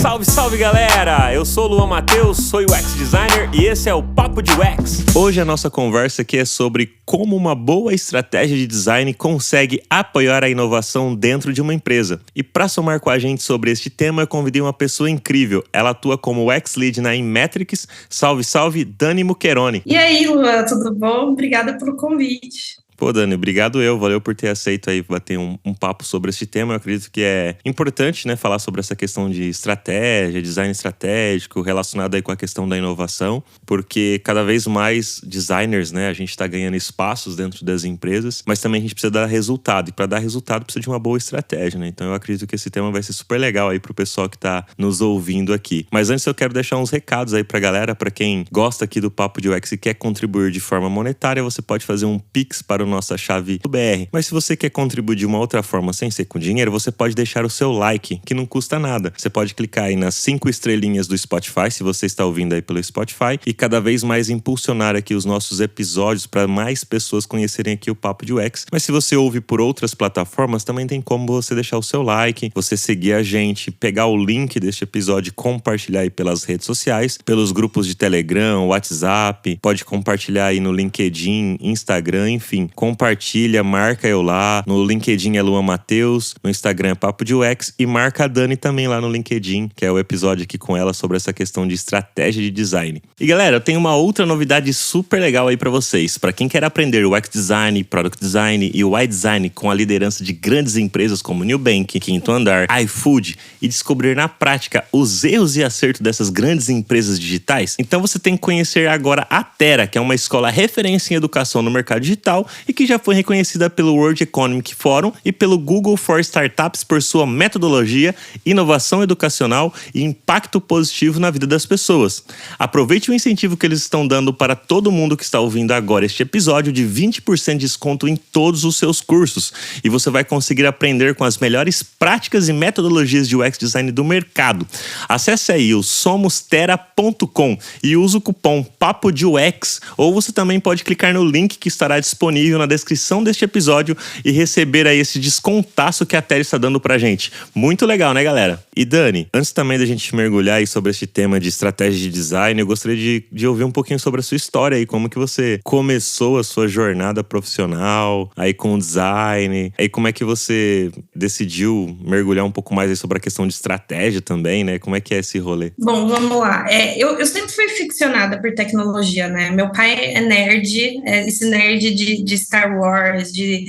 Salve, salve galera! Eu sou o Luan Matheus, sou UX Designer e esse é o Papo de UX. Hoje a nossa conversa aqui é sobre como uma boa estratégia de design consegue apoiar a inovação dentro de uma empresa. E para somar com a gente sobre este tema, eu convidei uma pessoa incrível. Ela atua como UX Lead na Inmetrics. Salve, salve, Dani Muccheroni. E aí, Luan, tudo bom? Obrigada pelo convite. Pô, Dani, obrigado valeu por ter aceito aí bater um papo sobre esse tema. Eu acredito que é importante, né, falar sobre essa questão de estratégia, design estratégico, relacionado aí com a questão da inovação, porque cada vez mais designers, né, a gente tá ganhando espaços dentro das empresas, mas também a gente precisa dar resultado, e para dar resultado precisa de uma boa estratégia, né? Então eu acredito que esse tema vai ser super legal aí pro pessoal que tá nos ouvindo aqui. Mas antes eu quero deixar uns recados aí pra galera, pra quem gosta aqui do Papo de UX e quer contribuir de forma monetária, você pode fazer um Pix para o nossa chave BR. Mas se você quer contribuir de uma outra forma sem ser com dinheiro, você pode deixar o seu like, que não custa nada. Você pode clicar aí nas 5 estrelinhas do Spotify, se você está ouvindo aí pelo Spotify, e cada vez mais impulsionar aqui os nossos episódios para mais pessoas conhecerem aqui o Papo de UX. Mas se você ouve por outras plataformas, também tem como você deixar o seu like, você seguir a gente, pegar o link deste episódio e compartilhar aí pelas redes sociais, pelos grupos de Telegram, WhatsApp, pode compartilhar aí no LinkedIn, Instagram, enfim. Compartilha, marca eu lá. No LinkedIn é Luan Matheus, no Instagram é Papo de UX e marca a Dani também lá no LinkedIn, que é o episódio aqui com ela sobre essa questão de estratégia de design. E galera, eu tenho uma outra novidade super legal aí pra vocês. Pra quem quer aprender o UX Design, Product Design e o UI Design com a liderança de grandes empresas como Nubank, Quinto Andar, iFood e descobrir na prática os erros e acertos dessas grandes empresas digitais, então você tem que conhecer agora a Tera, que é uma escola referência em educação no mercado digital e que já foi reconhecida pelo World Economic Forum e pelo Google for Startups por sua metodologia, inovação educacional e impacto positivo na vida das pessoas. Aproveite o incentivo que eles estão dando para todo mundo que está ouvindo agora este episódio de 20% de desconto em todos os seus cursos e você vai conseguir aprender com as melhores práticas e metodologias de UX Design do mercado. Acesse aí o somostera.com e use o cupom Papo de UX, ou você também pode clicar no link que estará disponível na descrição deste episódio e receber aí esse descontaço que a Tera está dando pra gente. Muito legal, né, galera? E Dani, antes também da gente mergulhar aí sobre este tema de estratégia de design, eu gostaria de ouvir um pouquinho sobre a sua história aí, como que você começou a sua jornada profissional aí com o design, aí como é que você decidiu mergulhar um pouco mais aí sobre a questão de estratégia também, né? Como é que é esse rolê? Bom, vamos lá. Eu sempre fui ficcionada por tecnologia, né? Meu pai é nerd, esse nerd de Star Wars, de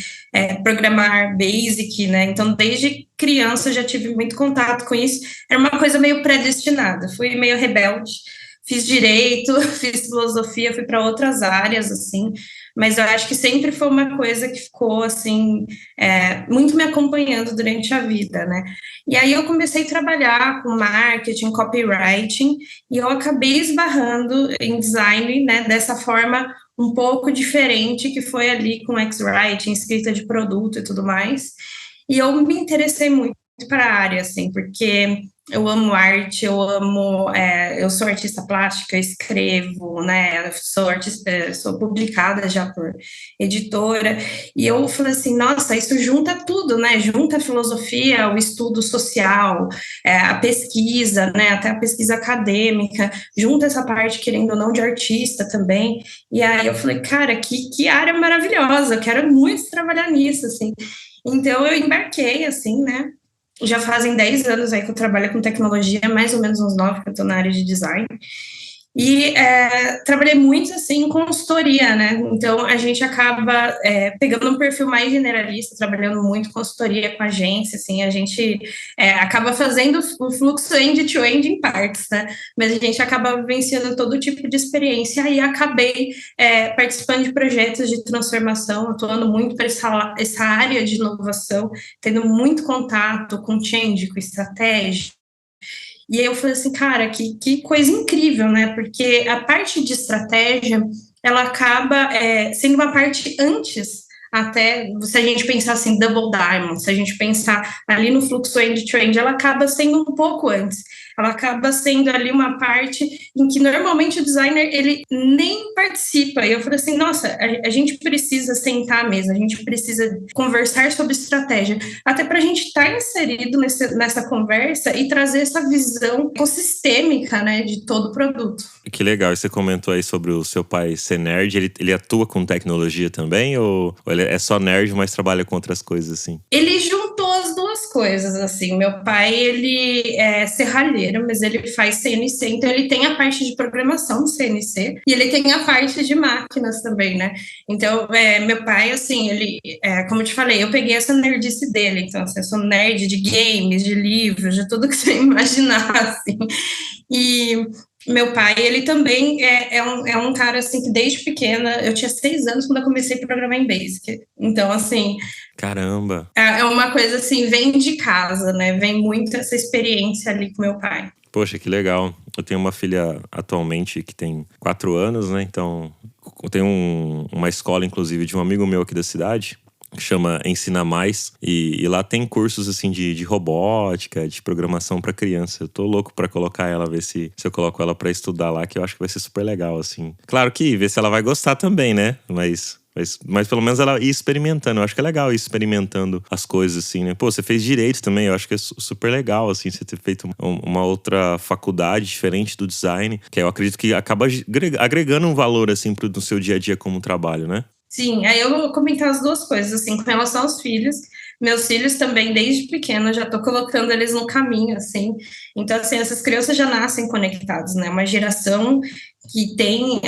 programar Basic, né? Então, desde criança eu já tive muito contato com isso. Era uma coisa meio predestinada. Fui meio rebelde, fiz direito, fiz filosofia, fui para outras áreas, assim. Mas eu acho que sempre foi uma coisa que ficou, assim, muito me acompanhando durante a vida, né? E aí eu comecei a trabalhar com marketing, copywriting, e eu acabei esbarrando em design, né, dessa forma um pouco diferente, que foi ali com X-Writing, escrita de produto e tudo mais. E eu me interessei muito para a área, assim, porque eu amo arte, eu sou artista plástica, escrevo, né, sou publicada já por editora, e eu falei assim, nossa, isso junta tudo, né, junta a filosofia, o estudo social, a pesquisa, né, até a pesquisa acadêmica, junta essa parte, querendo ou não, de artista também, e aí eu falei, cara, que área maravilhosa, eu quero muito trabalhar nisso, assim, então eu embarquei, assim, né, já fazem 10 anos aí que eu trabalho com tecnologia, mais ou menos uns 9 que eu estou na área de design. E trabalhei muito, assim, em consultoria, né? Então, a gente acaba pegando um perfil mais generalista, trabalhando muito consultoria com agência, assim, a gente acaba fazendo o fluxo end-to-end em partes, né? Mas a gente acaba vivenciando todo tipo de experiência e acabei participando de projetos de transformação, atuando muito para essa área de inovação, tendo muito contato com change, com estratégia. E aí eu falei assim, cara, que coisa incrível, né? Porque a parte de estratégia, ela acaba sendo uma parte antes, até, se a gente pensar assim, Double Diamond, se a gente pensar ali no fluxo end-to-end, ela acaba sendo um pouco antes. ela acaba sendo ali uma parte em que normalmente o designer, ele nem participa. E eu falei assim, nossa, a gente precisa sentar mesmo, a gente precisa conversar sobre estratégia, até para a gente estar inserido nessa conversa e trazer essa visão ecossistêmica, né, de todo o produto. Que legal, e você comentou aí sobre o seu pai ser nerd, ele atua com tecnologia também, ou ele é só nerd, mas trabalha com outras coisas, assim? Ele juntou as duas coisas, assim, meu pai, ele é serralheiro, mas ele faz CNC, então ele tem a parte de programação do CNC, e ele tem a parte de máquinas também, né, então, meu pai, assim, ele, como eu te falei, eu peguei essa nerdice dele, então, assim, eu sou nerd de games, de livros, de tudo que você imaginar, assim, e meu pai, ele também é um cara, assim, que desde pequena, eu tinha 6 anos quando eu comecei a programar em Basic. Então, assim… Caramba! É uma coisa, assim, vem de casa, né? Vem muito essa experiência ali com meu pai. Poxa, que legal. Eu tenho uma filha atualmente que tem 4 anos, né? Então, eu tenho uma escola, inclusive, de um amigo meu aqui da cidade, que chama Ensina Mais, e lá tem cursos assim de robótica, de programação para criança. Eu tô louco para colocar ela, ver se eu coloco ela para estudar lá, que eu acho que vai ser super legal, assim. Claro que ver se ela vai gostar também, né? Mas pelo menos ela ir experimentando. Eu acho que é legal ir experimentando as coisas, assim, né? Pô, você fez direito também. Eu acho que é super legal, assim, você ter feito uma outra faculdade diferente do design, que eu acredito que acaba agregando um valor, assim, no seu dia a dia como trabalho, né? Sim, aí eu vou comentar as duas coisas, assim, com relação aos filhos. Meus filhos também, desde pequena, já tô colocando eles no caminho, assim. Então, assim, essas crianças já nascem conectados, né? Uma geração que tem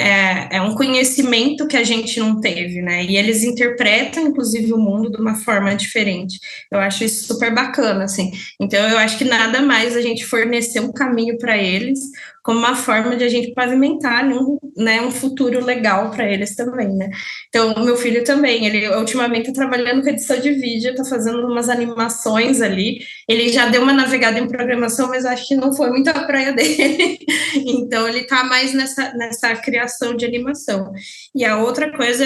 um conhecimento que a gente não teve, né? E eles interpretam, inclusive, o mundo de uma forma diferente. Eu acho isso super bacana, assim. Então, eu acho que nada mais a gente fornecer um caminho para eles como uma forma de a gente pavimentar um futuro legal para eles também, né? Então, o meu filho também, ele ultimamente está trabalhando com edição de vídeo, está fazendo umas animações ali. Ele já deu uma navegada em programação, mas acho que não foi muito a praia dele. Então, ele está mais nessa criação de animação. E a outra coisa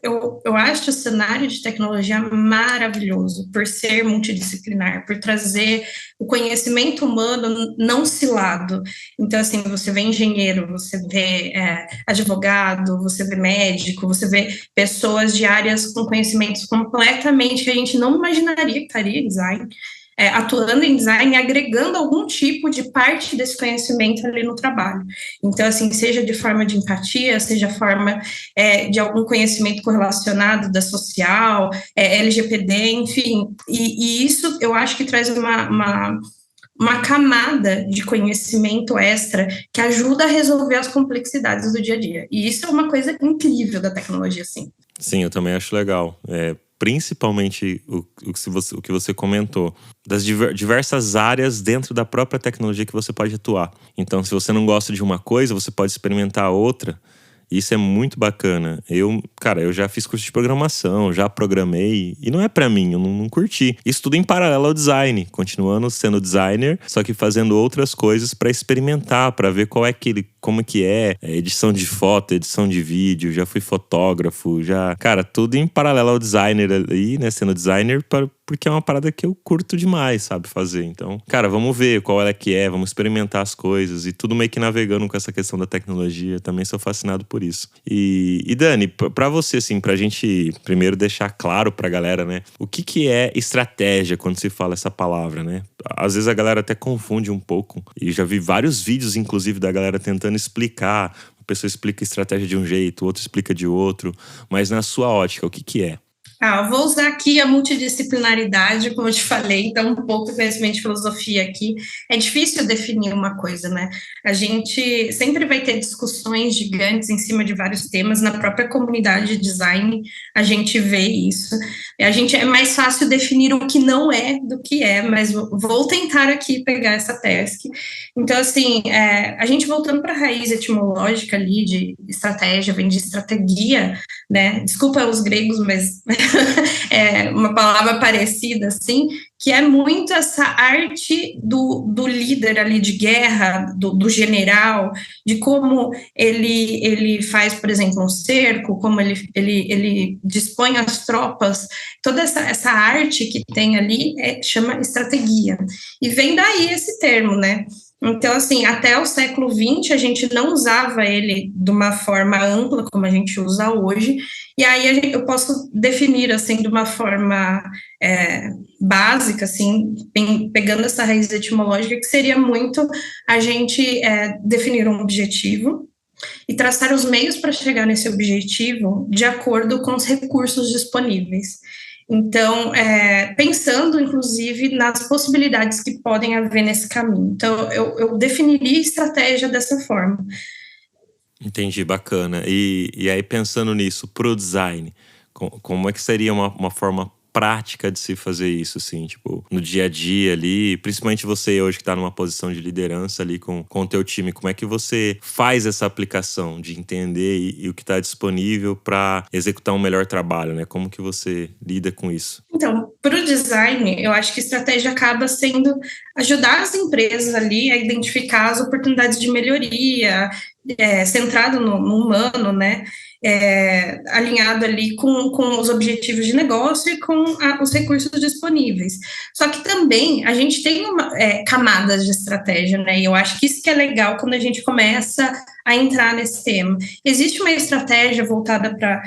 eu acho o cenário de tecnologia maravilhoso, por ser multidisciplinar, por trazer o conhecimento humano não cilado. Então, assim, você vê engenheiro, você vê advogado, você vê médico, você vê pessoas de áreas com conhecimentos completamente que a gente não imaginaria que estaria em design, atuando em design e agregando algum tipo de parte desse conhecimento ali no trabalho. Então, assim, seja de forma de empatia, seja forma de algum conhecimento correlacionado da social, LGPD, enfim. E isso eu acho que traz uma camada de conhecimento extra que ajuda a resolver as complexidades do dia a dia. E isso é uma coisa incrível da tecnologia, sim. Sim, eu também acho legal. Principalmente o que você comentou, das diversas áreas dentro da própria tecnologia que você pode atuar. Então, se você não gosta de uma coisa, você pode experimentar outra. Isso é muito bacana. Eu já fiz curso de programação, já programei, e não é pra mim, eu não curti. Isso tudo em paralelo ao design, continuando sendo designer, só que fazendo outras coisas pra experimentar, pra ver como que é edição de foto, edição de vídeo, já fui fotógrafo, tudo em paralelo ao designer ali, né, sendo designer, porque é uma parada que eu curto demais, sabe, fazer. Então, vamos ver qual ela que é, vamos experimentar as coisas e tudo meio que navegando com essa questão da tecnologia. Também sou fascinado por isso. E Dani, pra você, assim, pra gente primeiro deixar claro pra galera, né, o que é estratégia quando se fala essa palavra, né? Às vezes a galera até confunde um pouco. E já vi vários vídeos, inclusive, da galera tentando explicar. Uma pessoa explica estratégia de um jeito, o outro explica de outro. Mas na sua ótica, o que é? Eu vou usar aqui a multidisciplinaridade, como eu te falei, então um pouco de conhecimento de filosofia aqui. É difícil definir uma coisa, né? A gente sempre vai ter discussões gigantes em cima de vários temas, na própria comunidade de design a gente vê isso. É mais fácil definir o que não é do que é, mas vou tentar aqui pegar essa task. Então, assim, a gente voltando para a raiz etimológica ali de estratégia, vem de estratégia, né? Desculpa os gregos, mas é uma palavra parecida, assim, que é muito essa arte do líder ali de guerra, do general, de como ele faz, por exemplo, um cerco, como ele dispõe as tropas, toda essa arte que tem ali chama estratégia. E vem daí esse termo, né? Então, assim, até o século XX a gente não usava ele de uma forma ampla como a gente usa hoje, e aí eu posso definir, assim, de uma forma básica, assim, pegando essa raiz etimológica, que seria muito a gente definir um objetivo e traçar os meios para chegar nesse objetivo de acordo com os recursos disponíveis. Então, pensando, inclusive, nas possibilidades que podem haver nesse caminho. Então, eu definiria estratégia dessa forma. Entendi, bacana. E aí, pensando nisso, pro design, como é que seria uma forma prática de se fazer isso, assim, tipo, no dia a dia ali, principalmente você hoje que tá numa posição de liderança ali com o teu time, como é que você faz essa aplicação de entender e o que está disponível para executar um melhor trabalho, né? Como que você lida com isso? Então, para o design, eu acho que a estratégia acaba sendo ajudar as empresas ali a identificar as oportunidades de melhoria, centrado no humano, né? Alinhado ali com os objetivos de negócio e com os recursos disponíveis. Só que também a gente tem camadas de estratégia, né? E eu acho que isso que é legal quando a gente começa a entrar nesse tema. Existe uma estratégia voltada para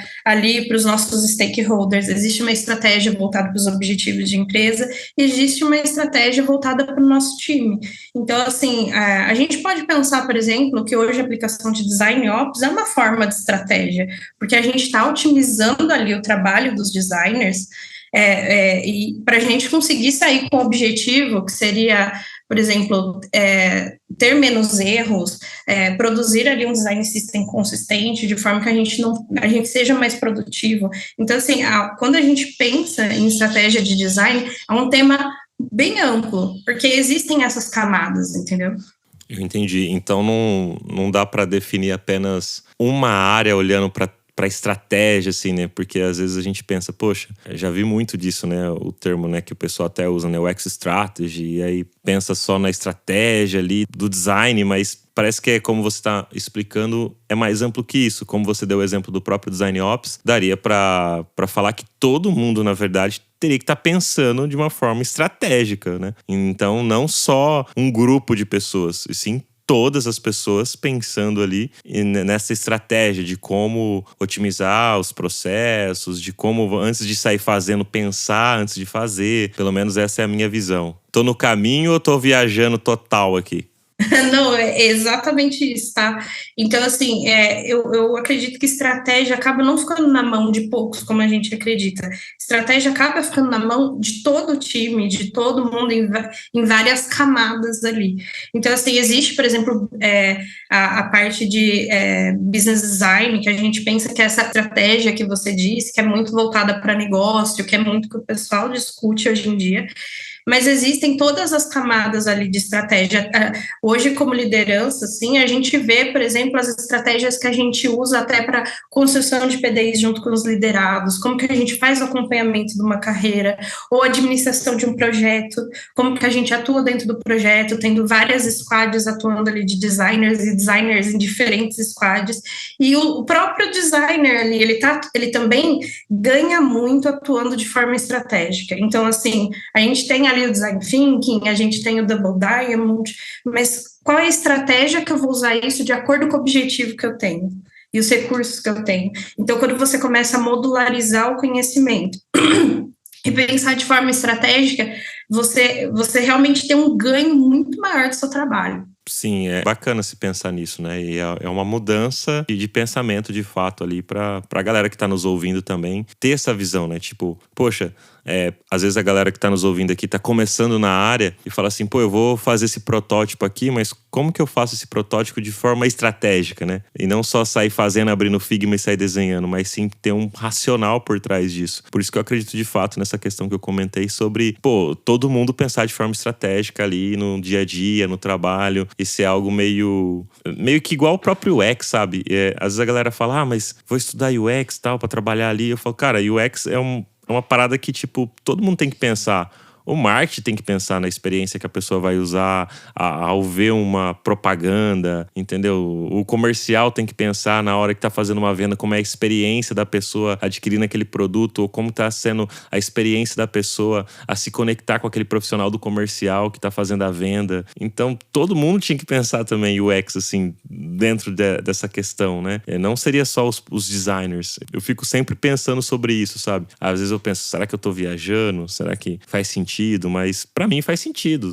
os nossos stakeholders, existe uma estratégia voltada para os objetivos de empresa, existe uma estratégia voltada para o nosso time. Então, assim, a gente pode pensar, por exemplo, que hoje a aplicação de Design Ops é uma forma de estratégia, porque a gente está otimizando ali o trabalho dos designers e para a gente conseguir sair com o objetivo, que seria, por exemplo, ter menos erros, produzir ali um design system consistente, de forma que a gente seja mais produtivo. Então, assim, quando a gente pensa em estratégia de design, é um tema bem amplo, porque existem essas camadas, entendeu? Eu entendi. Então não dá para definir apenas uma área olhando para estratégia, assim, né? Porque às vezes a gente pensa, poxa, já vi muito disso, né? O termo, né, que o pessoal até usa, né? O X-Strategy, e aí pensa só na estratégia ali do design, mas parece que como você está explicando, é mais amplo que isso. Como você deu o exemplo do próprio Design Ops, daria para falar que todo mundo, na verdade, teria que estar pensando de uma forma estratégica, né? Então, não só um grupo de pessoas, e sim todas as pessoas pensando ali nessa estratégia de como otimizar os processos, de como, antes de sair fazendo, pensar antes de fazer. Pelo menos essa é a minha visão. Tô no caminho ou tô viajando total aqui? Não, é exatamente isso, tá? Então, assim, eu acredito que estratégia acaba não ficando na mão de poucos, como a gente acredita. Estratégia acaba ficando na mão de todo o time, de todo mundo, em várias camadas ali. Então, assim, existe, por exemplo, a parte de business design, que a gente pensa que é essa estratégia que você disse, que é muito voltada para negócio, que é muito que o pessoal discute hoje em dia. Mas existem todas as camadas ali de estratégia. Hoje, como liderança, assim, a gente vê, por exemplo, as estratégias que a gente usa até para construção de PDIs junto com os liderados, como que a gente faz o acompanhamento de uma carreira, ou administração de um projeto, como que a gente atua dentro do projeto, tendo várias squads atuando ali de designers e designers em diferentes squads. E o próprio designer ali, ele também ganha muito atuando de forma estratégica. Então, assim, a gente tem ali o design thinking, a gente tem o double diamond, mas qual é a estratégia que eu vou usar isso de acordo com o objetivo que eu tenho e os recursos que eu tenho? Então, quando você começa a modularizar o conhecimento e pensar de forma estratégica, você realmente tem um ganho muito maior do seu trabalho. Sim, é bacana se pensar nisso, né? E é uma mudança de pensamento, de fato, ali pra galera que tá nos ouvindo também ter essa visão, né? Tipo, poxa, às vezes a galera que tá nos ouvindo aqui tá começando na área e fala assim, pô, eu vou fazer esse protótipo aqui, mas como que eu faço esse protótipo de forma estratégica, né? E não só sair fazendo, abrindo Figma e sair desenhando, mas sim ter um racional por trás disso. Por isso que eu acredito de fato nessa questão que eu comentei sobre, pô, todo mundo pensar de forma estratégica ali no dia a dia, no trabalho. Esse é algo meio que igual o próprio UX, sabe? Às vezes a galera fala, mas vou estudar UX e tal pra trabalhar ali. Eu falo, cara, UX é uma parada que, tipo, todo mundo tem que pensar. O marketing tem que pensar na experiência que a pessoa vai usar ao ver uma propaganda, entendeu? O comercial tem que pensar na hora que tá fazendo uma venda, como é a experiência da pessoa adquirindo aquele produto, ou como tá sendo a experiência da pessoa a se conectar com aquele profissional do comercial que tá fazendo a venda. Então, todo mundo tinha que pensar também UX, assim, dentro dessa questão, né? Não seria só os designers. Eu fico sempre pensando sobre isso, sabe? Às vezes eu penso, será que eu tô viajando? Será que faz sentido? Mas pra mim faz sentido.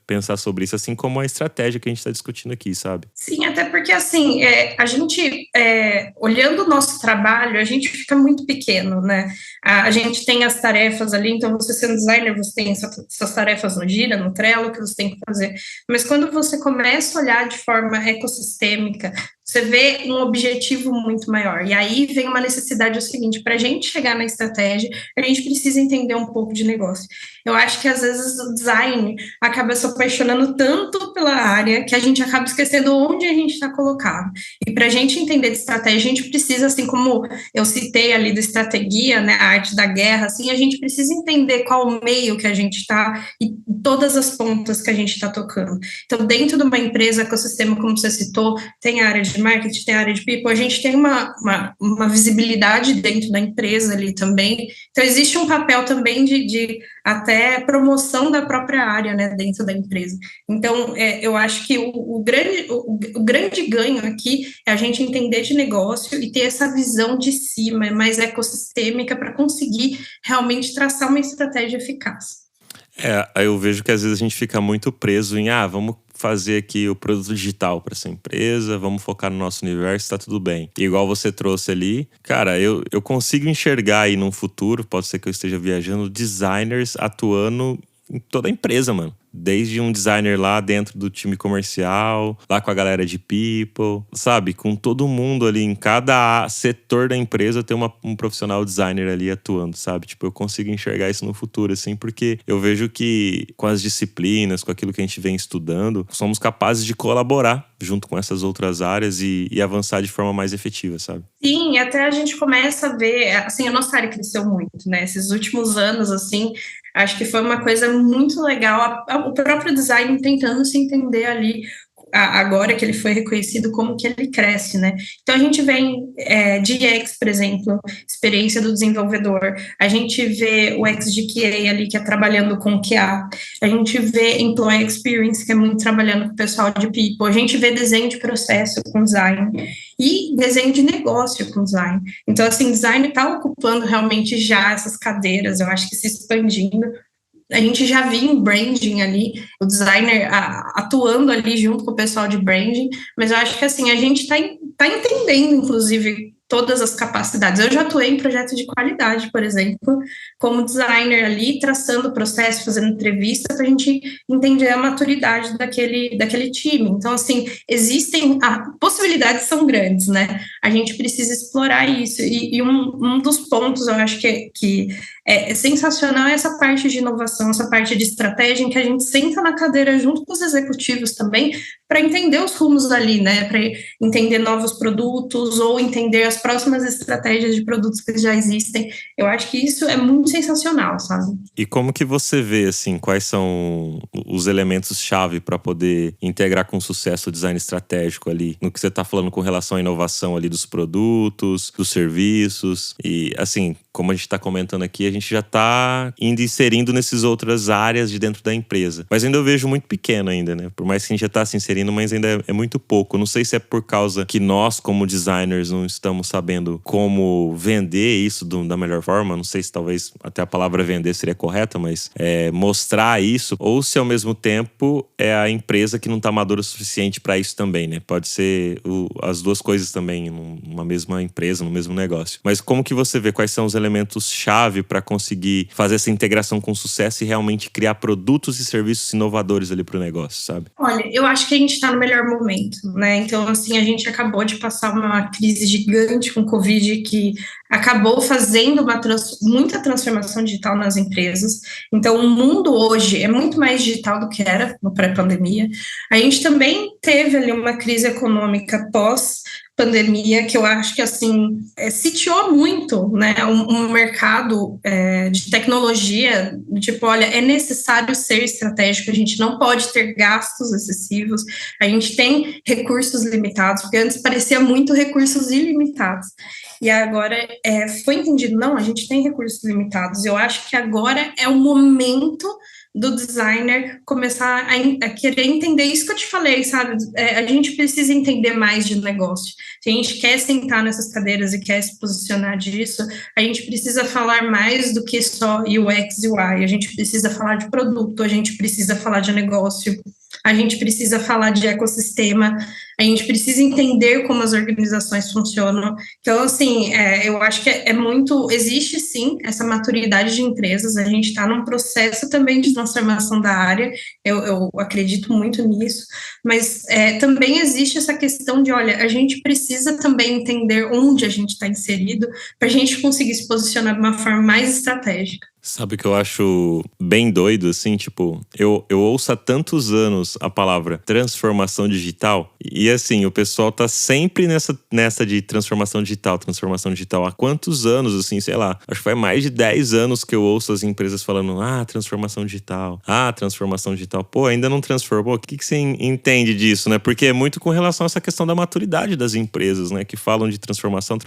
Pensar sobre isso, assim como a estratégia que a gente está discutindo aqui, sabe? Sim, até porque, assim, a gente, olhando o nosso trabalho, a gente fica muito pequeno, né? A gente tem as tarefas ali, então você sendo designer, você tem essas tarefas no Gira, no Trello, que você tem que fazer. Mas quando você começa a olhar de forma ecossistêmica, você vê um objetivo muito maior. E aí vem uma necessidade, o seguinte, para a gente chegar na estratégia, a gente precisa entender um pouco de negócio. Eu acho que, às vezes, o design acaba se apaixonando tanto pela área que a gente acaba esquecendo onde a gente está colocado. E para a gente entender de estratégia, a gente precisa, assim como eu citei ali do estratégia, né, a arte da guerra, assim, a gente precisa entender qual o meio que a gente está e todas as pontas que a gente está tocando. Então, dentro de uma empresa, ecossistema, como você citou, tem a área de marketing, tem a área de people, a gente tem uma visibilidade dentro da empresa ali também. Então, existe um papel também de até promoção da própria área, né, dentro da empresa. Então, eu acho que o grande ganho aqui é a gente entender de negócio e ter essa visão de cima, mais ecossistêmica, para conseguir realmente traçar uma estratégia eficaz. Aí eu vejo que às vezes a gente fica muito preso em, vamos fazer aqui o produto digital para essa empresa, vamos focar no nosso universo, tá tudo bem. E igual você trouxe ali, cara, eu consigo enxergar aí num futuro, pode ser que eu esteja viajando, designers atuando em toda a empresa, mano. Desde um designer lá dentro do time comercial, lá com a galera de people, sabe? Com todo mundo ali, em cada setor da empresa tem um profissional designer ali atuando, sabe? Tipo, eu consigo enxergar isso no futuro, assim, porque eu vejo que com as disciplinas, com aquilo que a gente vem estudando, somos capazes de colaborar junto com essas outras áreas e avançar de forma mais efetiva, sabe? Sim, até a gente começa a ver, assim, a nossa área cresceu muito, né? Esses últimos anos, assim, acho que foi uma coisa muito legal, o próprio design tentando se entender ali, agora que ele foi reconhecido, como que ele cresce, né? Então, a gente vem de UX, por exemplo, experiência do desenvolvedor, a gente vê o X de QA ali, que é trabalhando com QA, a gente vê Employee Experience, que é muito trabalhando com o pessoal de People, a gente vê desenho de processo com design, e desenho de negócio com design. Então, assim, design está ocupando realmente já essas cadeiras, eu acho que se expandindo. A gente já viu em branding ali, o designer atuando ali junto com o pessoal de branding, mas eu acho que, assim, a gente está entendendo, inclusive, todas as capacidades. Eu já atuei em projetos de qualidade, por exemplo, como designer ali, traçando o processo, fazendo entrevista, para a gente entender a maturidade daquele time. Então, assim, possibilidades são grandes, né? A gente precisa explorar isso. E um dos pontos, eu acho que é sensacional essa parte de inovação, essa parte de estratégia, em que a gente senta na cadeira junto com os executivos também, para entender os rumos ali, né? Para entender novos produtos ou entender as próximas estratégias de produtos que já existem. Eu acho que isso é muito sensacional, sabe? E como que você vê, assim, quais são os elementos-chave para poder integrar com sucesso o design estratégico ali? No que você está falando com relação à inovação ali dos produtos, dos serviços. E, assim, como a gente está comentando aqui, a gente já está inserindo nessas outras áreas de dentro da empresa. Mas ainda eu vejo muito pequeno ainda, né? Por mais que a gente já está se inserindo, mas ainda é muito pouco. Não sei se é por causa que nós, como designers, não estamos sabendo como vender isso da melhor forma. Não sei se talvez até a palavra vender seria correta, mas mostrar isso. Ou se ao mesmo tempo é a empresa que não está madura o suficiente para isso também, né? Pode ser as duas coisas também numa mesma empresa, no mesmo negócio. Mas como que você vê quais são os elementos-chave para conseguir fazer essa integração com sucesso e realmente criar produtos e serviços inovadores ali para o negócio, sabe? Olha, eu acho que a gente está no melhor momento, né? Então, assim, a gente acabou de passar uma crise gigante com o Covid, que acabou fazendo muita transformação digital nas empresas. Então, o mundo hoje é muito mais digital do que era no pré-pandemia. A gente também teve ali uma crise econômica pandemia, que eu acho que, assim, sitiou muito, né, um mercado de tecnologia, tipo, olha, é necessário ser estratégico, a gente não pode ter gastos excessivos, a gente tem recursos limitados, porque antes parecia muito recursos ilimitados, e agora foi entendido, não, a gente tem recursos limitados, eu acho que agora é o momento do designer começar a querer entender isso que eu te falei, sabe? A gente precisa entender mais de negócio. Se a gente quer sentar nessas cadeiras e quer se posicionar disso, a gente precisa falar mais do que só UX e UI. A gente precisa falar de produto, a gente precisa falar de negócio, a gente precisa falar de ecossistema, a gente precisa entender como as organizações funcionam. Então, assim, eu acho que existe sim essa maturidade de empresas, a gente está num processo também de transformação da área, eu acredito muito nisso, mas também existe essa questão de, olha, a gente precisa também entender onde a gente está inserido para a gente conseguir se posicionar de uma forma mais estratégica. Sabe o que eu acho bem doido, assim? Tipo, eu ouço há tantos anos a palavra transformação digital e, assim, o pessoal tá sempre nessa de transformação digital. Há quantos anos, assim, sei lá, acho que faz mais de 10 anos que eu ouço as empresas falando transformação digital, Pô, ainda não transformou? O que você entende disso, né? Porque é muito com relação a essa questão da maturidade das empresas, né? Que falam de transformação.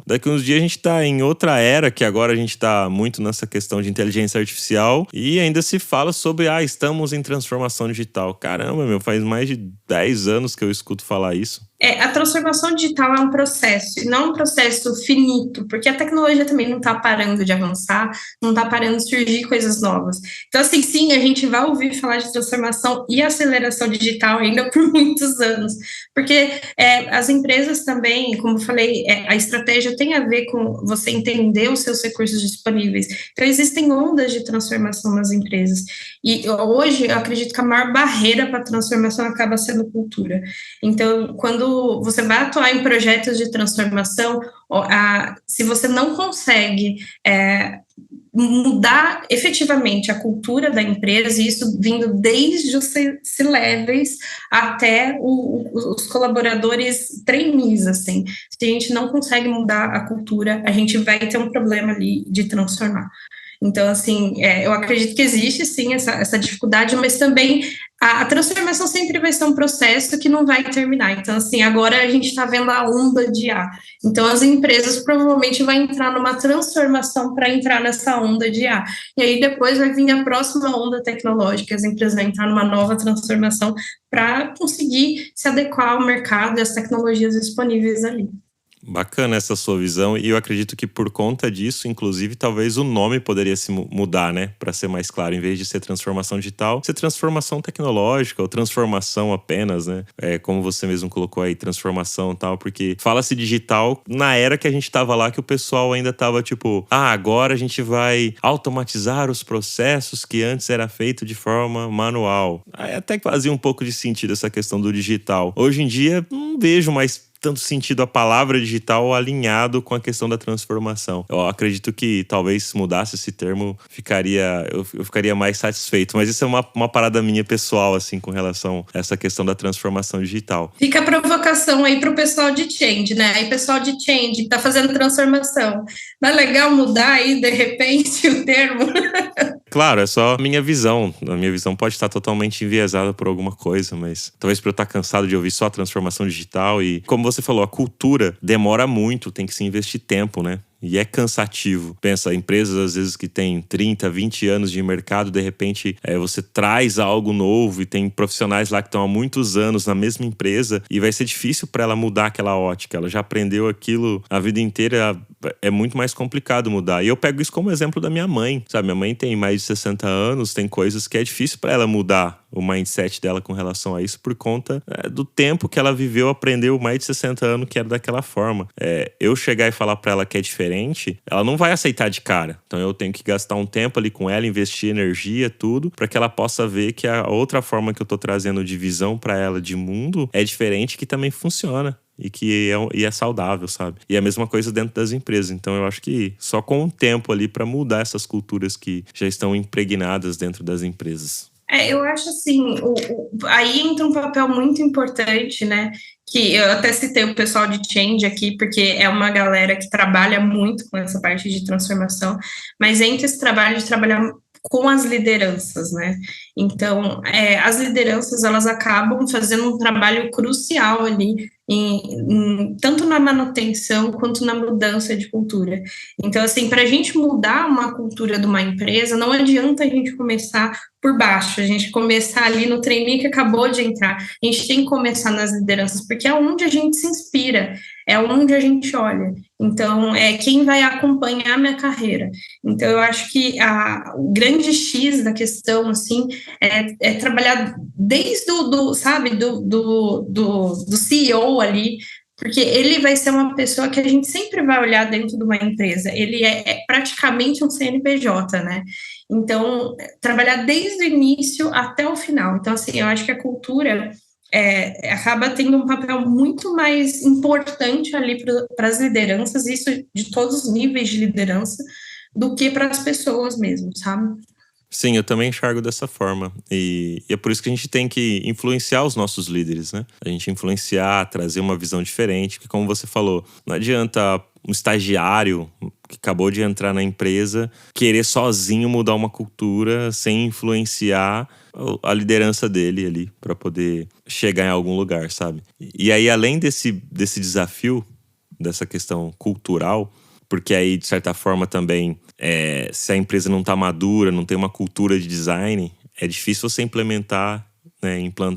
Daqui uns dias a gente tá em outra era, que agora a gente tá muito nessa questão de inteligência artificial e ainda se fala sobre, estamos em transformação digital. Caramba, faz mais de 10 anos que eu escuto falar isso. A transformação digital é um processo, e não um processo finito, porque a tecnologia também não está parando de avançar, não está parando de surgir coisas novas. Então, assim, sim, a gente vai ouvir falar de transformação e aceleração digital ainda por muitos anos, porque as empresas também, como eu falei, a estratégia tem a ver com você entender os seus recursos disponíveis. Então, existem ondas de transformação nas empresas, e hoje eu acredito que a maior barreira para a transformação acaba sendo cultura. Então, quando você vai atuar em projetos de transformação, se você não consegue mudar efetivamente a cultura da empresa, e isso vindo desde os C-levels até os colaboradores trainees, assim, se a gente não consegue mudar a cultura, a gente vai ter um problema ali de transformar. Então, assim, eu acredito que existe, sim, essa dificuldade, mas também a transformação sempre vai ser um processo que não vai terminar. Então, assim, agora a gente está vendo a onda de IA. Então, as empresas provavelmente vão entrar numa transformação para entrar nessa onda de IA. E aí, depois vai vir a próxima onda tecnológica, as empresas vão entrar numa nova transformação para conseguir se adequar ao mercado e às tecnologias disponíveis ali. Bacana essa sua visão, e eu acredito que por conta disso, inclusive, talvez o nome poderia se mudar, né? Para ser mais claro, em vez de ser transformação digital, ser transformação tecnológica ou transformação apenas, né? Como você mesmo colocou aí, transformação e tal, porque fala-se digital na era que a gente tava lá, que o pessoal ainda tava tipo, agora a gente vai automatizar os processos que antes era feito de forma manual. Aí até que fazia um pouco de sentido essa questão do digital. Hoje em dia, não vejo mais tanto sentido a palavra digital alinhado com a questão da transformação. Eu acredito que talvez se mudasse esse termo, eu ficaria mais satisfeito. Mas isso é uma parada minha pessoal, assim, com relação a essa questão da transformação digital. Fica a provocação aí para o pessoal de Change, né? Aí pessoal de Change que tá fazendo transformação. Não é legal mudar aí, de repente, o termo? Claro, é só a minha visão. A minha visão pode estar totalmente enviesada por alguma coisa, mas talvez por eu estar cansado de ouvir só a transformação digital. E como você falou, a cultura demora muito, tem que se investir tempo, né? E é cansativo. Pensa, empresas às vezes que têm 30, 20 anos de mercado, de repente você traz algo novo e tem profissionais lá que estão há muitos anos na mesma empresa e vai ser difícil para ela mudar aquela ótica. Ela já aprendeu aquilo a vida inteira, é muito mais complicado mudar. E eu pego isso como exemplo da minha mãe, sabe? Minha mãe tem mais de 60 anos, tem coisas que é difícil para ela mudar o mindset dela com relação a isso por conta do tempo que ela viveu, aprendeu mais de 60 anos que era daquela forma. Eu chegar e falar para ela que é diferente, ela não vai aceitar de cara. Então eu tenho que gastar um tempo ali com ela, investir energia, tudo, para que ela possa ver que a outra forma que eu tô trazendo de visão para ela de mundo é diferente, que também funciona. E que é saudável, sabe? E é a mesma coisa dentro das empresas. Então eu acho que só com o tempo ali para mudar essas culturas que já estão impregnadas dentro das empresas. Eu acho assim, aí entra um papel muito importante, né? Que eu até citei o pessoal de Change aqui, porque é uma galera que trabalha muito com essa parte de transformação, mas entra esse trabalho de trabalhar com as lideranças, né? Então, as lideranças, elas acabam fazendo um trabalho crucial ali, tanto na manutenção quanto na mudança de cultura. Então, assim, para a gente mudar uma cultura de uma empresa, não adianta a gente começar por baixo, a gente começar ali no treininho que acabou de entrar. A gente tem que começar nas lideranças, porque é onde a gente se inspira, é onde a gente olha. Então, é quem vai acompanhar a minha carreira. Então, eu acho que o grande X da questão, assim, é trabalhar desde sabe, do CEO ali, porque ele vai ser uma pessoa que a gente sempre vai olhar dentro de uma empresa. Ele é praticamente um CNPJ, né? Então, trabalhar desde o início até o final. Então, assim, eu acho que a cultura acaba tendo um papel muito mais importante ali para as lideranças, isso de todos os níveis de liderança, do que para as pessoas mesmo, sabe? Sim, eu também enxergo dessa forma. E é por isso que a gente tem que influenciar os nossos líderes, né? A gente influenciar, trazer uma visão diferente, porque como você falou, não adianta um estagiário que acabou de entrar na empresa querer sozinho mudar uma cultura sem influenciar a liderança dele ali para poder chegar em algum lugar, sabe? E aí, além desse desafio, dessa questão cultural, porque aí, de certa forma, também, se a empresa não está madura, não tem uma cultura de design, é difícil você implantar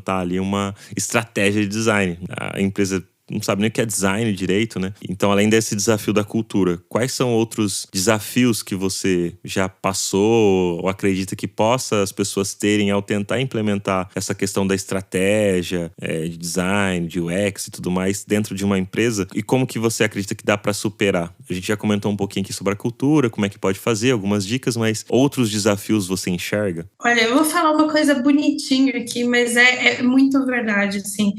ali uma estratégia de design. A empresa não sabe nem o que é design direito, né? Então, além desse desafio da cultura, quais são outros desafios que você já passou ou acredita que possa as pessoas terem ao tentar implementar essa questão da estratégia, de design, de UX e tudo mais dentro de uma empresa? E como que você acredita que dá para superar? A gente já comentou um pouquinho aqui sobre a cultura, como é que pode fazer, algumas dicas, mas outros desafios você enxerga? Olha, eu vou falar uma coisa bonitinha aqui, mas é muito verdade, assim.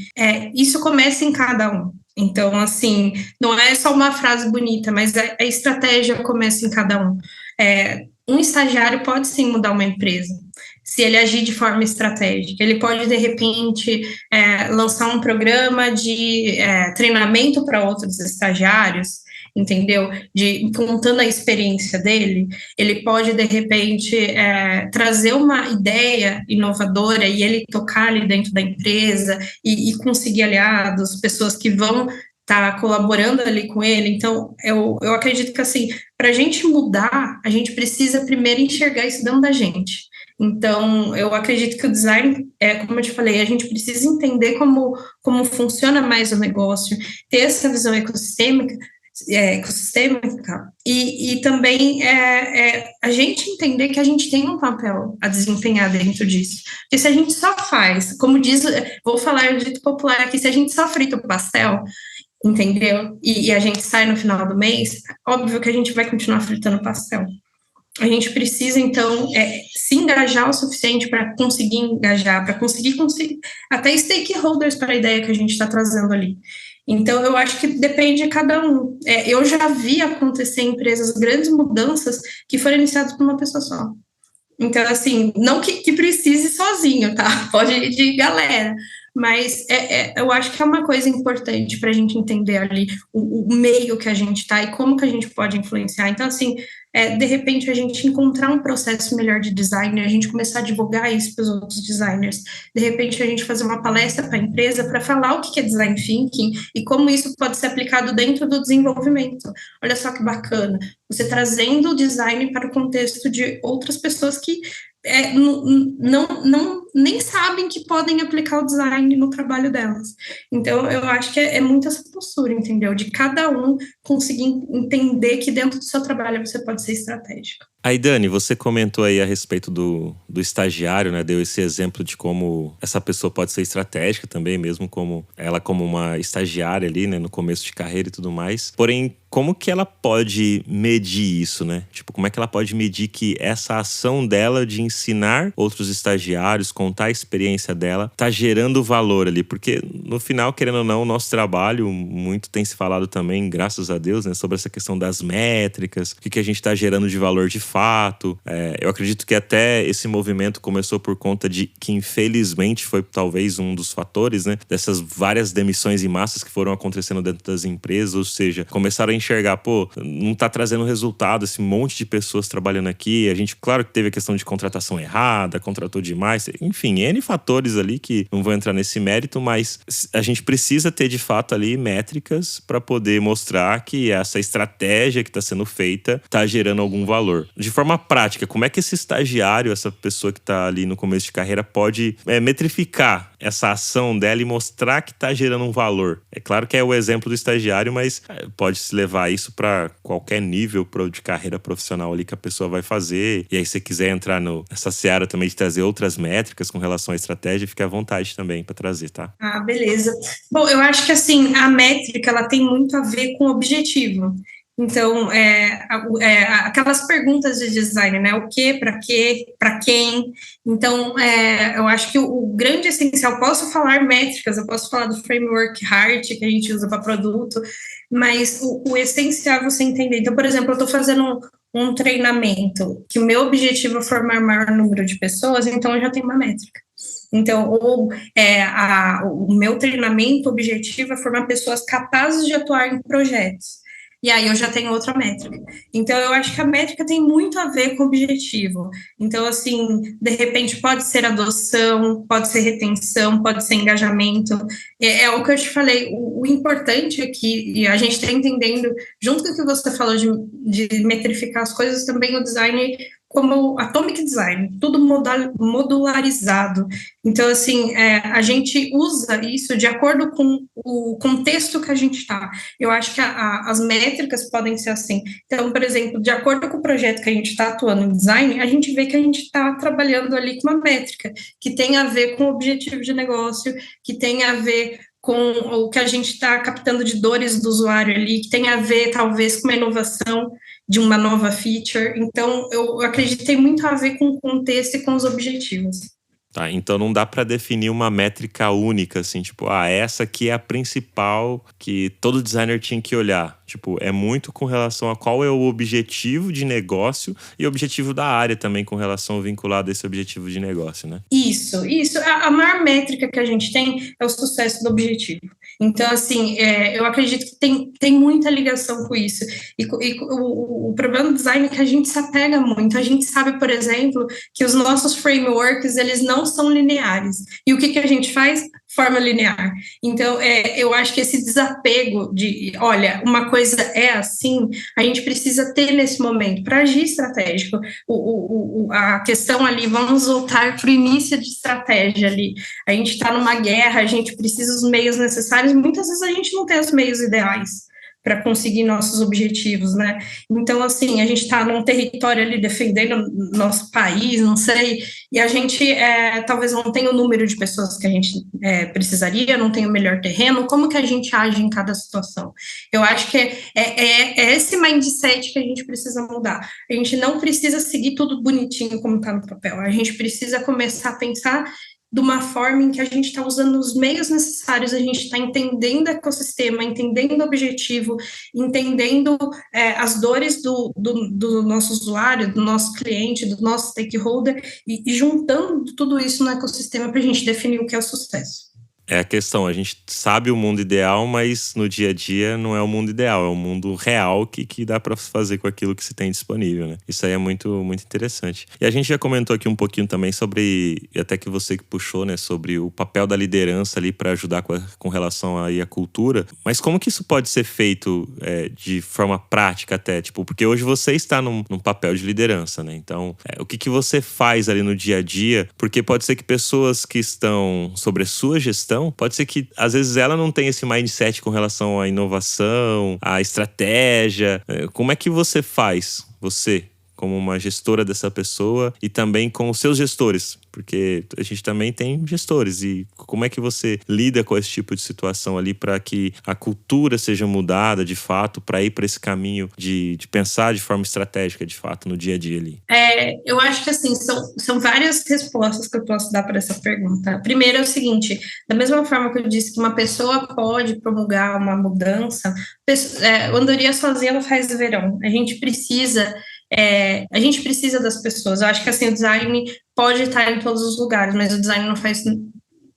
Isso começa em cada um. Então, assim, não é só uma frase bonita, mas a estratégia começa em cada um. Um estagiário pode sim mudar uma empresa, se ele agir de forma estratégica. Ele pode, de repente, lançar um programa de treinamento para outros estagiários, entendeu? Contando a experiência dele, ele pode, de repente, trazer uma ideia inovadora e ele tocar ali dentro da empresa e conseguir aliados, pessoas que vão estar colaborando ali com ele. Então, eu acredito que, assim, para a gente mudar, a gente precisa primeiro enxergar isso dentro da gente. Então, eu acredito que o design, como eu te falei, a gente precisa entender como funciona mais o negócio, ter essa visão ecossistêmica, e também a gente entender que a gente tem um papel a desempenhar dentro disso. Porque se a gente só faz, como diz, vou falar o dito popular aqui, se a gente só frita o pastel, entendeu? E a gente sai no final do mês, óbvio que a gente vai continuar fritando pastel. A gente precisa, então, se engajar o suficiente para conseguir engajar, para conseguir até stakeholders para a ideia que a gente está trazendo ali. Então, eu acho que depende de cada um. Eu já vi acontecer em empresas grandes mudanças que foram iniciadas por uma pessoa só. Então, assim, não que precise sozinho, tá? Pode ir de galera. Mas eu acho que é uma coisa importante para a gente entender ali o meio que a gente está e como que a gente pode influenciar. Então, assim, de repente, a gente encontrar um processo melhor de design, a gente começar a divulgar isso para os outros designers. De repente, a gente fazer uma palestra para a empresa para falar o que é design thinking e como isso pode ser aplicado dentro do desenvolvimento. Olha só que bacana. Você trazendo o design para o contexto de outras pessoas que nem sabem que podem aplicar o design no trabalho delas. Então, eu acho que é muito essa postura, entendeu? De cada um conseguir entender que dentro do seu trabalho você pode ser estratégico. Aí, Dani, você comentou aí a respeito do estagiário, né? Deu esse exemplo de como essa pessoa pode ser estratégica também, mesmo como uma estagiária ali, né? No começo de carreira e tudo mais. Porém, como que ela pode medir isso, né? Tipo, como é que ela pode medir que essa ação dela de ensinar outros estagiários, contar a experiência dela, tá gerando valor ali. Porque no final, querendo ou não, o nosso trabalho, muito tem se falado também, graças a Deus, né, sobre essa questão das métricas, o que a gente tá gerando de valor de fato. Eu acredito que até esse movimento começou por conta de que, infelizmente, foi talvez um dos fatores, né, dessas várias demissões em massas que foram acontecendo dentro das empresas, ou seja, começaram a enxergar, não tá trazendo resultado esse monte de pessoas trabalhando aqui. A gente, claro que teve a questão de contratação errada, contratou demais, enfim, N fatores ali que não vou entrar nesse mérito, mas a gente precisa ter de fato ali métricas para poder mostrar que essa estratégia que está sendo feita está gerando algum valor. De forma prática, como é que esse estagiário, essa pessoa que está ali no começo de carreira, pode metrificar essa ação dela e mostrar que está gerando um valor? É claro que é o exemplo do estagiário, mas pode-se levar isso para qualquer nível de carreira profissional ali que a pessoa vai fazer. E aí, se você quiser entrar nessa seara também de trazer outras métricas com relação à estratégia, fique à vontade também para trazer, tá? Beleza. Bom, eu acho que assim, a métrica ela tem muito a ver com o objetivo. Então, aquelas perguntas de design, né? O que, para quem? Então, eu acho que o grande essencial, posso falar métricas, eu posso falar do framework HEART que a gente usa para produto, mas o essencial é você entender. Então, por exemplo, eu estou fazendo um treinamento que o meu objetivo é formar o maior número de pessoas, então eu já tenho uma métrica. Então, o meu treinamento objetivo é formar pessoas capazes de atuar em projetos. E aí eu já tenho outra métrica. Então, eu acho que a métrica tem muito a ver com o objetivo. Então, assim, de repente pode ser adoção, pode ser retenção, pode ser engajamento. É o que eu te falei, o importante aqui, e a gente está entendendo, junto com o que você falou de metrificar as coisas, também o design como Atomic Design, tudo modularizado. Então, assim, a gente usa isso de acordo com o contexto que a gente está. Eu acho que as métricas podem ser assim. Então, por exemplo, de acordo com o projeto que a gente está atuando em design, a gente vê que a gente está trabalhando ali com uma métrica que tem a ver com o objetivo de negócio, que tem a ver com o que a gente está captando de dores do usuário ali, que tem a ver, talvez, com uma inovação de uma nova feature. Então, eu acredito que tem muito a ver com o contexto e com os objetivos. Tá, então não dá para definir uma métrica única, assim, tipo, essa aqui é a principal que todo designer tinha que olhar. Tipo, é muito com relação a qual é o objetivo de negócio e o objetivo da área também com relação vinculado a esse objetivo de negócio, né? Isso. A maior métrica que a gente tem é o sucesso do objetivo. Então, assim, eu acredito que tem muita ligação com isso. E o problema do design é que a gente se apega muito. A gente sabe, por exemplo, que os nossos frameworks, eles não são lineares. E o que a gente faz? Forma linear. Então, eu acho que esse desapego de, olha, uma coisa é assim, a gente precisa ter nesse momento para agir estratégico. A questão ali, vamos voltar para o início de estratégia ali. A gente está numa guerra, a gente precisa dos meios necessários, muitas vezes a gente não tem os meios ideais para conseguir nossos objetivos, né? Então, assim, a gente está num território ali defendendo nosso país, não sei, e a gente talvez não tenha o número de pessoas que a gente precisaria, não tenha o melhor terreno, como que a gente age em cada situação? Eu acho que é esse mindset que a gente precisa mudar. A gente não precisa seguir tudo bonitinho como está no papel, a gente precisa começar a pensar de uma forma em que a gente está usando os meios necessários, a gente está entendendo o ecossistema, entendendo o objetivo, entendendo as dores do nosso usuário, do nosso cliente, do nosso stakeholder, e juntando tudo isso no ecossistema para a gente definir o que é o sucesso. É a questão, a gente sabe o mundo ideal, mas no dia a dia não é o mundo ideal, é o mundo real que dá para fazer com aquilo que se tem disponível, né? Isso aí é muito, muito interessante. E a gente já comentou aqui um pouquinho também sobre, e até que você que puxou, né, sobre o papel da liderança ali para ajudar com relação aí à cultura, mas como que isso pode ser feito de forma prática até, tipo, porque hoje você está num papel de liderança, né? Então, o que você faz ali no dia a dia, porque pode ser que pessoas que estão sobre a sua gestão, pode ser que, às vezes, ela não tem esse mindset com relação à inovação, à estratégia. Como é que você faz, como uma gestora dessa pessoa e também com os seus gestores, porque a gente também tem gestores. E como é que você lida com esse tipo de situação ali para que a cultura seja mudada de fato, para ir para esse caminho de pensar de forma estratégica de fato no dia a dia ali? Eu acho que assim, são várias respostas que eu posso dar para essa pergunta. Primeiro é o seguinte: da mesma forma que eu disse que uma pessoa pode promulgar uma mudança, andorinha sozinha não faz verão. A gente precisa das pessoas. Eu acho que assim, o design pode estar em todos os lugares, mas o design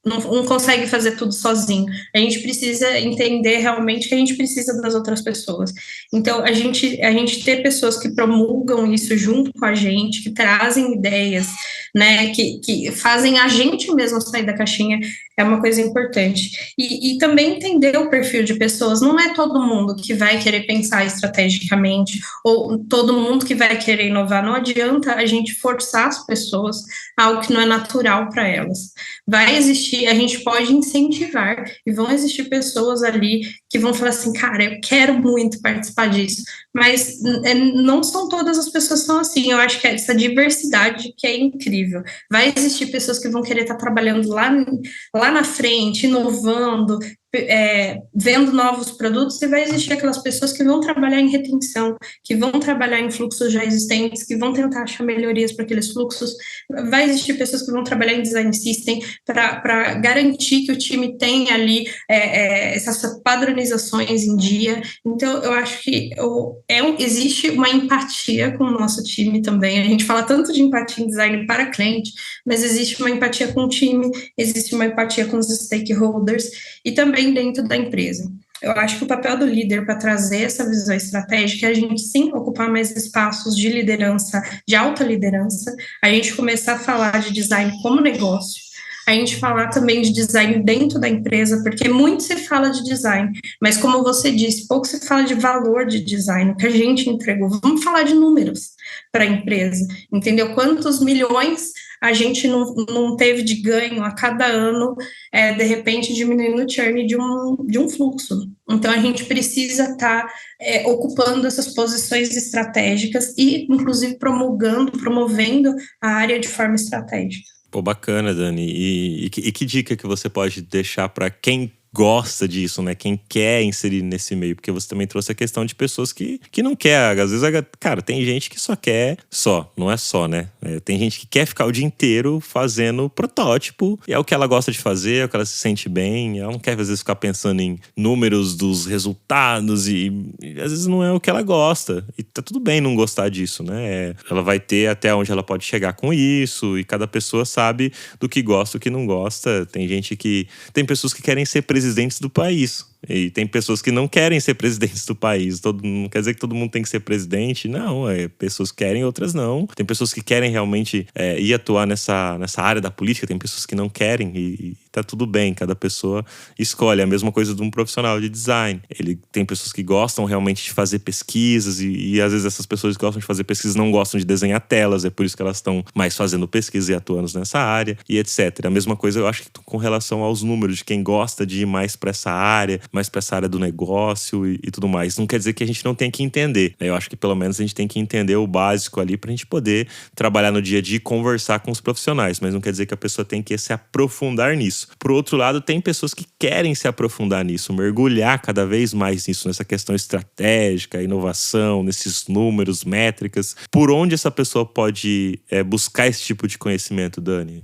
não consegue fazer tudo sozinho. A gente precisa entender realmente que a gente precisa das outras pessoas. Então, a gente ter pessoas que promulgam isso junto com a gente, que trazem ideias, né, que fazem a gente mesmo sair da caixinha, é uma coisa importante. E também entender o perfil de pessoas. Não é todo mundo que vai querer pensar estrategicamente, ou todo mundo que vai querer inovar. Não adianta a gente forçar as pessoas a algo que não é natural para elas. Vai existir, a gente pode incentivar, e vão existir pessoas ali que vão falar assim, cara, eu quero muito participar disso, mas não são todas as pessoas que são assim. Eu acho que é essa diversidade que é incrível. Vai existir pessoas que vão querer estar trabalhando lá na frente, inovando, vendo novos produtos, e vai existir aquelas pessoas que vão trabalhar em retenção, que vão trabalhar em fluxos já existentes, que vão tentar achar melhorias para aqueles fluxos. Vai existir pessoas que vão trabalhar em design system para garantir que o time tenha ali essas padronizações em dia. Então, eu acho que existe uma empatia com o nosso time também. A gente fala tanto de empatia em design para cliente, mas existe uma empatia com o time, existe uma empatia com os stakeholders e também dentro da empresa. Eu acho que o papel do líder para trazer essa visão estratégica é a gente sim ocupar mais espaços de liderança, de alta liderança, a gente começar a falar de design como negócio, a gente falar também de design dentro da empresa, porque muito se fala de design, mas como você disse, pouco se fala de valor de design, que a gente entregou. Vamos falar de números para a empresa, entendeu? Quantos milhões a gente não teve de ganho a cada ano, de repente diminuindo o churn de um fluxo. Então, a gente precisa estar ocupando essas posições estratégicas e, inclusive, promovendo a área de forma estratégica. Pô, bacana, Dani. E que dica que você pode deixar para quem gosta disso, né? Quem quer inserir nesse meio? Porque você também trouxe a questão de pessoas que não quer. Às vezes, cara, tem gente que só quer não é só, né? Tem gente que quer ficar o dia inteiro fazendo protótipo, e é o que ela gosta de fazer, é o que ela se sente bem. Ela não quer, às vezes, ficar pensando em números dos resultados e às vezes não é o que ela gosta. E tá tudo bem não gostar disso, né? Ela vai ter até onde ela pode chegar com isso, e cada pessoa sabe do que gosta e do que não gosta. Tem pessoas que querem ser presidentes do país. E tem pessoas que não querem ser presidentes do país. Não quer dizer que todo mundo tem que ser presidente. Não, pessoas querem, outras não. Tem pessoas que querem realmente ir atuar nessa área da política. Tem pessoas que não querem e tá tudo bem. Cada pessoa escolhe. A mesma coisa de um profissional de design. Tem pessoas que gostam realmente de fazer pesquisas e às vezes essas pessoas que gostam de fazer pesquisas não gostam de desenhar telas. É por isso que elas estão mais fazendo pesquisa e atuando nessa área e etc. A mesma coisa eu acho que com relação aos números de quem gosta de ir mais para essa área, mais para essa área do negócio e tudo mais. Não quer dizer que a gente não tem que entender, né? Eu acho que pelo menos a gente tem que entender o básico ali pra gente poder trabalhar no dia a dia e conversar com os profissionais, mas não quer dizer que a pessoa tem que se aprofundar nisso. Por outro lado, tem pessoas que querem se aprofundar nisso, mergulhar cada vez mais nisso, nessa questão estratégica, inovação, nesses números, métricas. Por onde essa pessoa pode buscar esse tipo de conhecimento, Dani?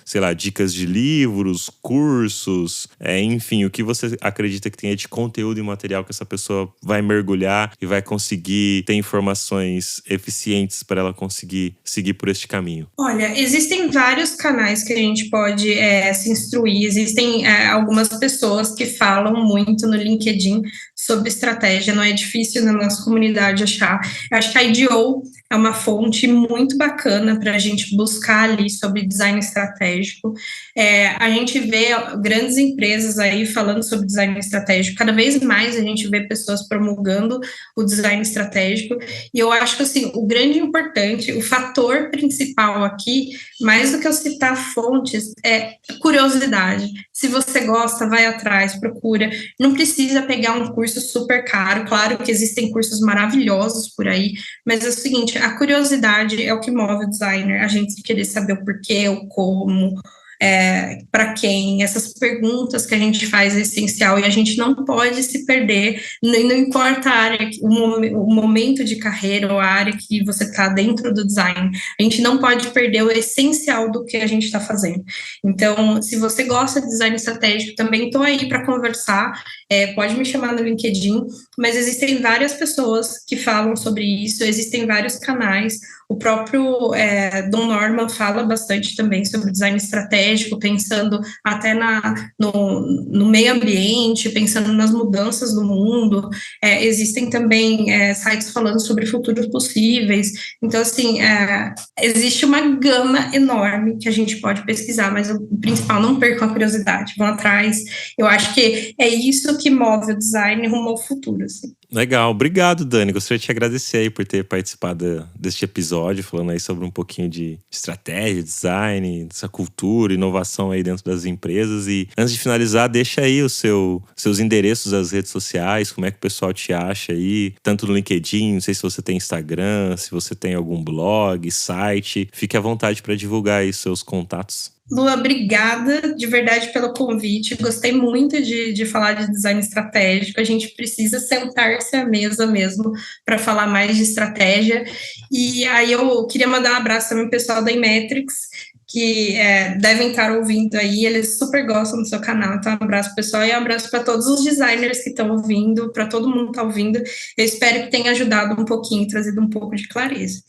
Sei lá, dicas de livros, cursos, enfim, o que você acredita que tenha de conteúdo e material que essa pessoa vai mergulhar e vai conseguir ter informações eficientes para ela conseguir seguir por este caminho? Olha, existem vários canais que a gente pode se instruir. Existem algumas pessoas que falam muito no LinkedIn sobre estratégia. Não é difícil na nossa comunidade achar. Eu acho que a IDEO é uma fonte muito bacana para a gente buscar ali sobre design estratégico. A gente vê grandes empresas aí falando sobre design estratégico. Cada vez mais a gente vê pessoas promulgando o design estratégico. E eu acho que assim, o grande importante, o fator principal aqui, mais do que eu citar fontes, é curiosidade. Se você gosta, vai atrás, procura. Não precisa pegar um curso curso super caro. Claro que existem cursos maravilhosos por aí, mas é o seguinte, a curiosidade é o que move o designer, a gente querer saber o porquê, o como, para quem, essas perguntas que a gente faz é essencial e a gente não pode se perder, não importa a área, o momento de carreira ou a área que você está dentro do design, a gente não pode perder o essencial do que a gente está fazendo. Então, se você gosta de design estratégico, também estou aí para conversar, pode me chamar no LinkedIn, mas existem várias pessoas que falam sobre isso, existem vários canais, o próprio Don Norman fala bastante também sobre design estratégico, pensando até no meio ambiente, pensando nas mudanças do mundo. Existem também sites falando sobre futuros possíveis. Então, assim, existe uma gama enorme que a gente pode pesquisar, mas o principal, não percam a curiosidade, vão atrás. Eu acho que é isso que move o design rumo ao futuro, assim. Legal, obrigado, Dani. Gostaria de te agradecer aí por ter participado deste episódio, falando aí sobre um pouquinho de estratégia, design, essa cultura, inovação aí dentro das empresas. E antes de finalizar, deixa aí seus endereços das redes sociais, como é que o pessoal te acha aí, tanto no LinkedIn, não sei se você tem Instagram, se você tem algum blog, site. Fique à vontade para divulgar aí seus contatos. Lua, obrigada de verdade pelo convite. Gostei muito de falar de design estratégico. A gente precisa sentar-se à mesa mesmo para falar mais de estratégia. E aí eu queria mandar um abraço também ao pessoal da Inmetrics, que devem estar ouvindo aí. Eles super gostam do seu canal. Então, um abraço, pessoal, e um abraço para todos os designers que estão ouvindo, para todo mundo que está ouvindo. Eu espero que tenha ajudado um pouquinho, trazido um pouco de clareza.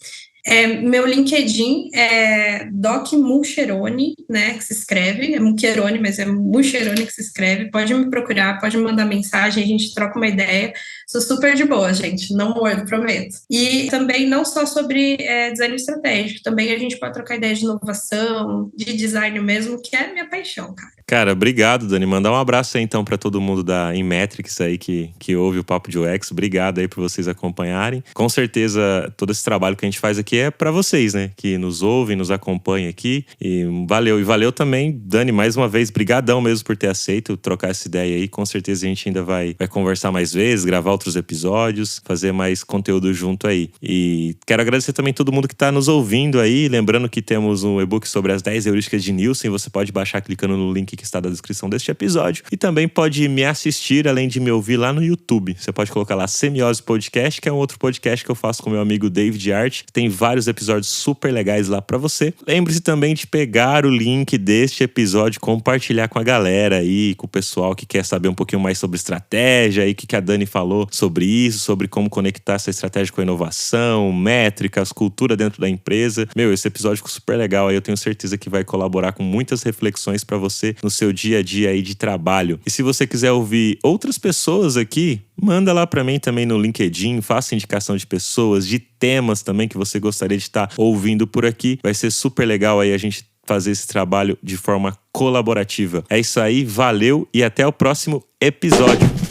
Meu LinkedIn é Doc Mulcheroni, né, que se escreve, é Mulcheroni, mas é Mulcheroni que se escreve. Pode me procurar, pode me mandar mensagem, a gente troca uma ideia. Sou super de boa, gente, não mordo, prometo. E também não só sobre design estratégico, também a gente pode trocar ideia de inovação, de design mesmo, que é minha paixão, cara. Cara, obrigado, Dani. Mandar um abraço aí, então, para todo mundo da Inmetrics aí que ouve o Papo de UX. Obrigado aí por vocês acompanharem. Com certeza, todo esse trabalho que a gente faz aqui é para vocês, né? Que nos ouvem, nos acompanham aqui. E valeu também, Dani, mais uma vez, brigadão mesmo por ter aceito trocar essa ideia aí. Com certeza a gente ainda vai conversar mais vezes, gravar outros episódios, fazer mais conteúdo junto aí. E quero agradecer também todo mundo que tá nos ouvindo aí. Lembrando que temos um e-book sobre as 10 heurísticas de Nielsen. Você pode baixar clicando no link que está na descrição deste episódio. E também pode me assistir, além de me ouvir lá no YouTube. Você pode colocar lá Semiose Podcast, que é um outro podcast que eu faço com meu amigo David Art. Tem vários episódios super legais lá pra você. Lembre-se também de pegar o link deste episódio, compartilhar com a galera aí, com o pessoal que quer saber um pouquinho mais sobre estratégia, aí que a Dani falou sobre isso, sobre como conectar essa estratégia com a inovação, métricas, cultura dentro da empresa. Esse episódio ficou super legal aí, eu tenho certeza que vai colaborar com muitas reflexões pra você no seu dia a dia aí de trabalho. E se você quiser ouvir outras pessoas aqui, manda lá pra mim também no LinkedIn, faça indicação de pessoas, de temas também que você gostaria de estar ouvindo por aqui. Vai ser super legal aí a gente fazer esse trabalho de forma colaborativa. É isso aí, valeu e até o próximo episódio.